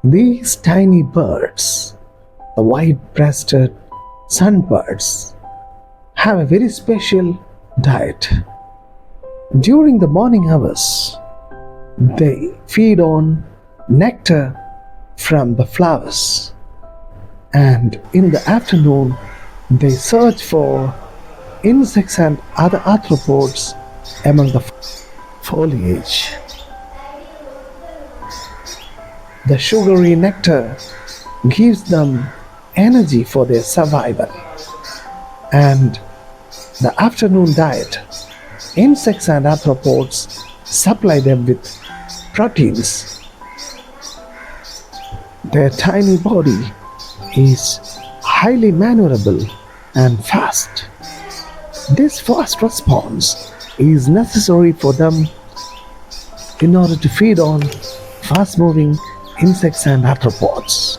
These tiny birds, the white-breasted sunbirds, have a very special diet. During the morning hours, they feed on nectar from the flowers, and in the afternoon, they search for insects and other arthropods among the foliage. The sugary nectar gives them energy for their survival, and the afternoon diet, insects and arthropods supply them with proteins. Their tiny body is highly maneuverable and fast. This fast response is necessary for them in order to feed on fast moving insects and arthropods.